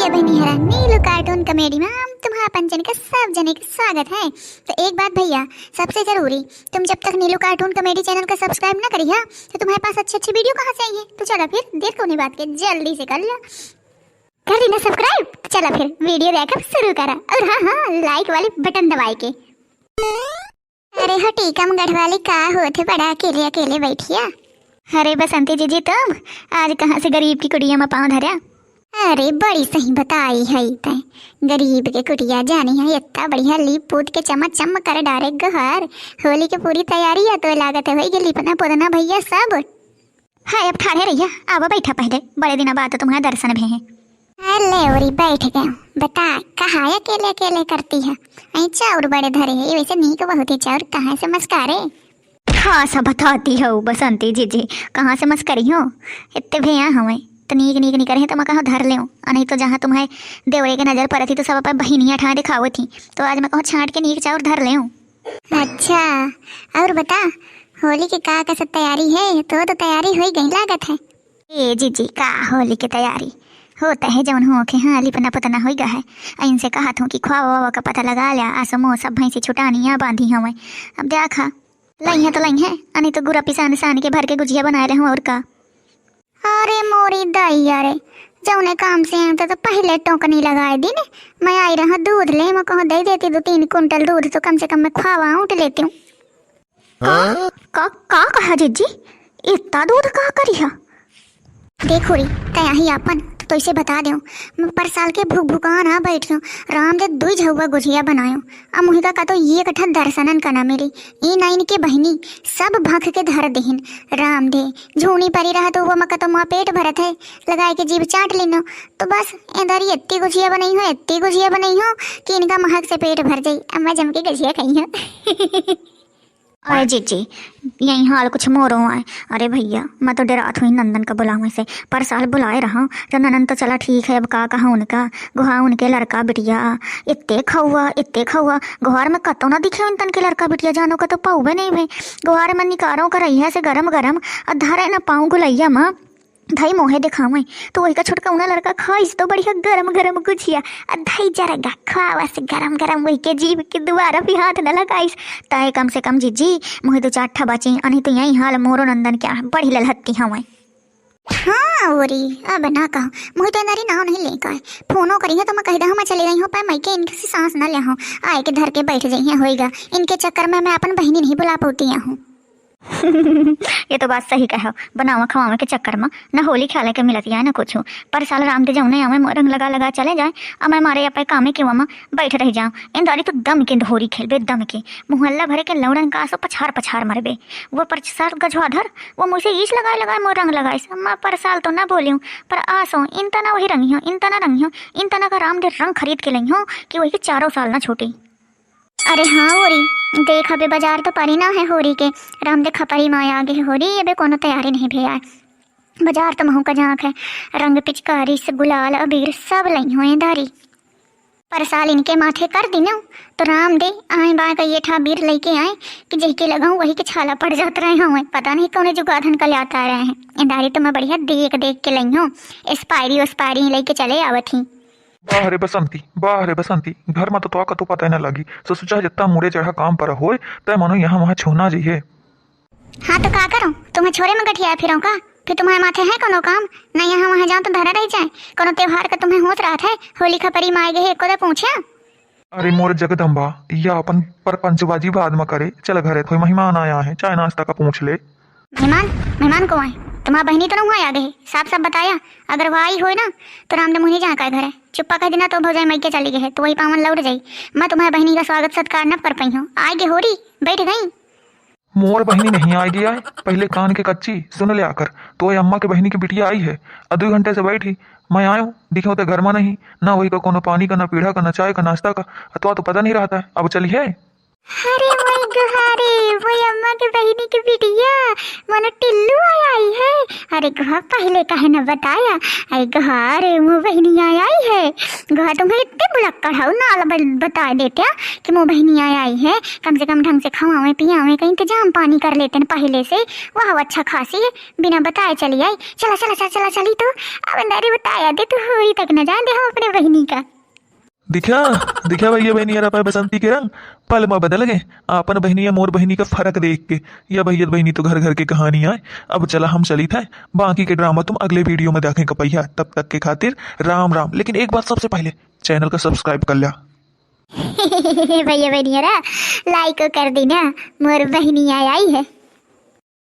भैया बहनी हरा नीलू कार्टून कॉमेडी में हम तुम्हारा पंचन का सब जने का स्वागत है। तो एक बात भैया, सबसे जरूरी, तुम जब तक नीलू कार्टून कॉमेडी चैनल का सब्सक्राइब ना करी तो तुम्हारे पास अच्छी अच्छी वीडियो कहाँ से आएंगे। तो चलो फिर देर को नहीं बात के जल्दी से कर लो, कर ली ना सब्सक्राइब। चलो फिर वीडियो देखकर शुरू करा, और हाँ लाइक वाली बटन दबाए के। अरे हटी कम गढ़ वाली का होते बड़ा अकेले अकेले बैठिया। अरे बसंती जी तुम आज कहाँ से गरीब की कुड़िया में पाँव धरा। अरे बड़ी सही बताई है तय, गरीब के कुटिया जानी है इतना बढ़िया लीप पूत के चमक चमक कर डारे गहार। होली की पूरी तैयारी है तो लागत है कि लिपना पुदना भैया सब। हाय अब ठाड़े रहिया, आवा बैठा पहले, बड़े दिन बाद तो तुम्हारा दर्शन भी है। अरे ओरी बैठ गए, बता कहाँ अकेले अकेले करती है। अई चाउर बड़े धरे है वैसे नीक बहुत ही चाउर कहाँ से मस्कारे। हाँ सब बताती हो बसंती जी कहाँ से मस्करी हो। इतने भैया हमें तो नीक नीक नहीं करे तो मैं कहाँ धर ले, नहीं तो जहाँ तुम्हें देवड़े के नजर पड़ी थी तो सब अपन बहनियाँ ठा दिखाओ थी, तो आज मैं कहूँ छाँट के नीक चाउर धर ले। अच्छा और बता होली की का सब तैयारी है। तो तैयारी हो गई लागत है। ए जी का होली की तैयारी होता है जौन हो के। हाँ लिपना पतना हो गया है। इनसे कहा था कि ख्वा वावा का पता लगा लिया, आसमो सब भैंसी छुटानियाँ बांधी हमें। अब देखा लई है तो लई है, नहीं तो गुरा पिसान सान के भर के गुजिया बनाए रहे और का। अरे मोरी दाई अरे जौने काम से आए तो पहले टोकनी लगाए दी ने। मैं आई रहा दूध ले, मैं कहूँ दे देती 2-3 कुंटल दूध तो कम से कम मैं खावा उठ लेती हूँ। का कहा जीजी इतना दूध कहा करी है। देखो री तया ही अपन तो इसे बता दो, मैं पर साल के भूखान आ बैठ हूँ। राम दे 2 झुआ गुजिया बनायो, अब मुहिका का तो ये कट्ठा दर्शनन करना मेरी ई नाइन के बहनी सब भख के धर देहिन। राम दे झूनी परी रहा तो वो मका तो माँ पेट भरत है, लगाए के जीभ चाट लेनो तो बस इधर इतनी गुजिया बनाई हो इतनी गुजिया बनाई हो कि इनका महक से पेट भर जाई। अब मैं जम के गुजिया खाई हूँ। अरे जी यही हाल कुछ मोरो है। अरे भैया मैं तो डरात हुई नंदन का बुलावे से, पर साल बुलाए रहा तो नंदन तो चला ठीक है। अब का कहा उनका गुहा उनके लड़का बिटिया इतने खौआ गुहार में कतो ना दिखे उन तन के लड़का बिटिया जानो का तो पाऊ भी नहीं भे। गुहार में निकारों का रही है से गरम गरम और धरे न पाऊँ गुलैया माँ धाई मोहे दिखावे तो वही का छोटका उना लड़का खाइस तो बढ़िया गरम गरम गुजिया धाई जरगा खावा से गरम गरम वही के जीभ के दोबारा भी हाथ न लगाइस। तय कम से कम जीजी मोहे तो 4 बचे, अनी तो यही हाल मोरो नंदन क्या बड़ी ललहत्ती हमें। हाँ ओरी अब ना कहो मुझे तो नारी नाव नहीं लेकर फोनो करी है तो मैं कह दे मैं चले गई हूँ, पर मैं के इनकी सांस न ले हूँ आए के धर के बैठ जाइए होएगा। इनके चक्कर में मैं अपन बहनी नहीं बुला पाती हूँ। ये तो बात सही कहो, बनावा खवावे के चक्कर में न होली खेले के मिलती है न कुछ। पर साल राम दे जाऊँ हमें रंग लगा चले जाए, अब मैं मारे अपने कामे के वहाँ बैठ रह जाऊँ। इन दारी तो दम के ढोरी खेलबे दम के मुहल्ला भरे के लौड़न का आसो पछार मरबे। वो पर साल गजवाधर वो मुझसे ईस लगाए मोर रंग लगाए। मैं पर साल तो ना बोली हूँ पर आसो इन तना वही रंगी हो इन तना का राम दे रंग खरीद के लाई हूँ कि वही 4 साल ना छूटी। अरे हाँ होरी देख अबे बाजार तो परी ना है होरी के राम दे खपरी माँ आगे होरी अबे कोनो तैयारी नहीं भैया। बाजार तो महू का झाँक है, रंग पिचकारी से गुलाल अबीर सब लई हुए दारी। पर साल इनके माथे कर दी ना तो राम दे आए बाएँ का ये ठा बीर लेके आए कि जही के लगाऊँ वही के छाला पड़ जाते रहे हुए। पता नहीं कौन जुगाधन का लाता रहे हैं। इंदारी तो मैं बढ़िया देख के लाई हूँ, एक्सपायरी लेके चले आवत ही। बाहरे बसंती घर में तो तो पता न लगी तो सोचा जितना मुड़े चढ़ा काम पर हो तय मनो यहाँ वहाँ छूना जी है। हाँ तो का करूँ तुम्हें छोरे में गठिया फिर का फिर तुम्हारे माथे है कोनो काम न यहाँ वहाँ जाओ तो धरा रह जाए। कोनो त्योहार का तुम्हें होश रहा है होली खपरी माए गए एको पूछा। अरे मोर जगदम्बा या अपन पर पंचबाजी बाद में करे, चल घरे कोई मेहमान आया है चाय नाश्ता का पूछ ले। मेहमान को आए तुम्हारा बहनी तो नहीं आ गई साफ बताया। अगर वो आई हो ना तो राम ने मुझे जहाँ का घर है चुप्पा कह देना तो भौजाई मई के चली गई है तो वही पावन लौट जाई। मैं तुम्हारी बहनी का स्वागत सत्कार न कर पाई हूँ। आगे हो रही बैठ गई। मोर बहनी नहीं आई गया है, पहले कान के कच्ची सुन ले आकर तो अम्मा के बहनी की बिटिया आई है 2 घंटे से बैठी। मैं आयो दिखे तो घर में नहीं ना वही का कोनो पानी का ना पीढ़ा का ना चाय का नाश्ता का अथवा तो पता नहीं रहता है। अब चली है अरे मोई गुहारे मोई अम्मा के बहिनी की बिटिया मनो टिल्लू आई है। अरे गुहा पहले काहे न बताया। अरे गुहारे मो बहिनी आई है। गुहा तुम्हें इतने बुलक्कड़ हो ना बता देते कि मो बहिनी आई है। कम से कम ढंग से खवावे पियावे का इंतजाम पानी कर लेते हैं पहले से। वह अच्छा खासी है बिना बताए चली आई। चला चला चला चला चली तो अब अंदर बताया दे तू हुई तक न जान दे हो अपने बहिनी का। दिखा दिखा भैया बहनिया रपा बसंती के रंग पल में बदल गए। आपन बहनी या मोर बहनी का फर्क देख के या भैया बहनी तो घर घर की कहानी आए। अब चला हम चली था बाकी के ड्रामा तुम अगले वीडियो में देखें कपैया। तब तक के खातिर राम राम। लेकिन एक बात सबसे पहले चैनल का सब्सक्राइब कर लिया। भैया बहनिया लाइक कर देना मोर बहनी आई है।